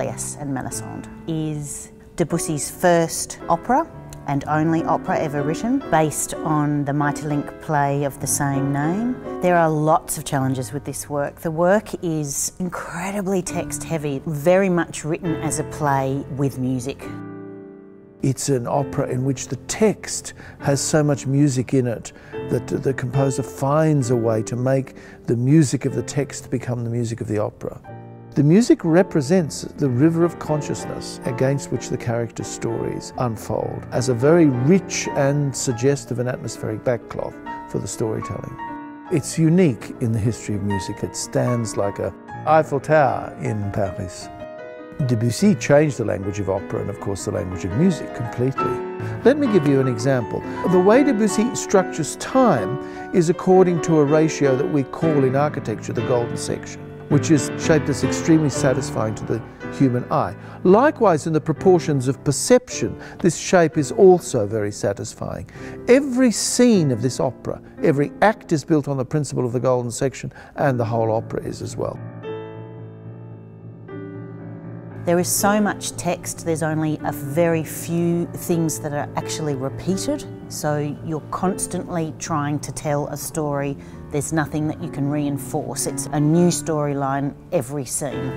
Pelleas and Melisande is Debussy's first opera and only opera ever written, based on the Maeterlinck play of the same name. There are lots of challenges with this work. The work is incredibly text heavy, very much written as a play with music. It's an opera in which the text has so much music in it that the composer finds a way to make the music of the text become the music of the opera. The music represents the river of consciousness against which the character's stories unfold as a very rich and suggestive and atmospheric backcloth for the storytelling. It's unique in the history of music. It stands like an Eiffel Tower in Paris. Debussy changed the language of opera and of course the language of music completely. Let me give you an example. The way Debussy structures time is according to a ratio that we call in architecture the golden section, which is shaped as extremely satisfying to the human eye. Likewise, in the proportions of perception, this shape is also very satisfying. Every scene of this opera, every act is built on the principle of the golden section, and the whole opera is as well. There is so much text, there's only a very few things that are actually repeated, so you're constantly trying to tell a story. There's nothing that you can reinforce. It's a new storyline every scene.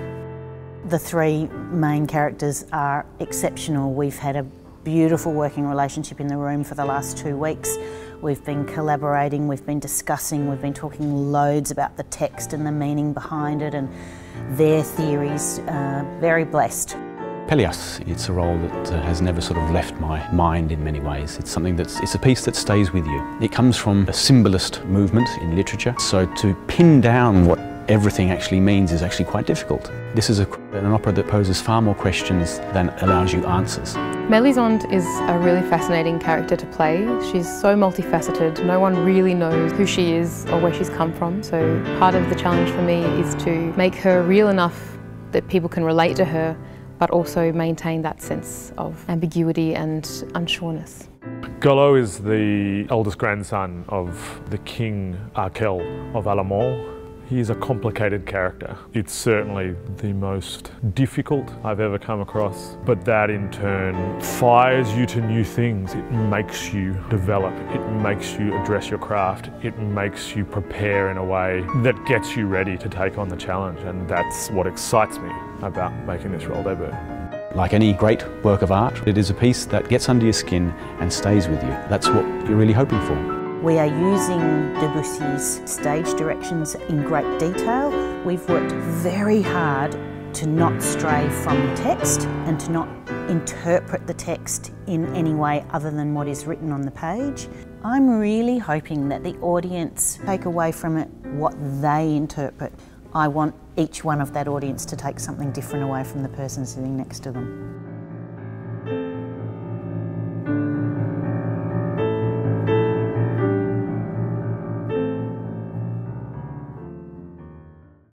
The three main characters are exceptional. We've had a beautiful working relationship in the room for the last 2 weeks. We've been collaborating, we've been discussing, we've been talking loads about the text and the meaning behind it and their theories. Very blessed. Pelleas, it's a role that has never sort of left my mind in many ways. It's something it's a piece that stays with you. It comes from a symbolist movement in literature, so to pin down what everything actually means is actually quite difficult. This is an opera that poses far more questions than allows you answers. Melisande is a really fascinating character to play. She's so multifaceted. No one really knows who she is or where she's come from. So part of the challenge for me is to make her real enough that people can relate to her, but also maintain that sense of ambiguity and unsureness. Golaud is the eldest grandson of the King Arkel of Alamand. He is a complicated character. It's certainly the most difficult I've ever come across, but that in turn fires you to new things. It makes you develop, it makes you address your craft, it makes you prepare in a way that gets you ready to take on the challenge, and that's what excites me about making this role debut. Like any great work of art, it is a piece that gets under your skin and stays with you. That's what you're really hoping for. We are using Debussy's stage directions in great detail. We've worked very hard to not stray from the text and to not interpret the text in any way other than what is written on the page. I'm really hoping that the audience take away from it what they interpret. I want each one of that audience to take something different away from the person sitting next to them.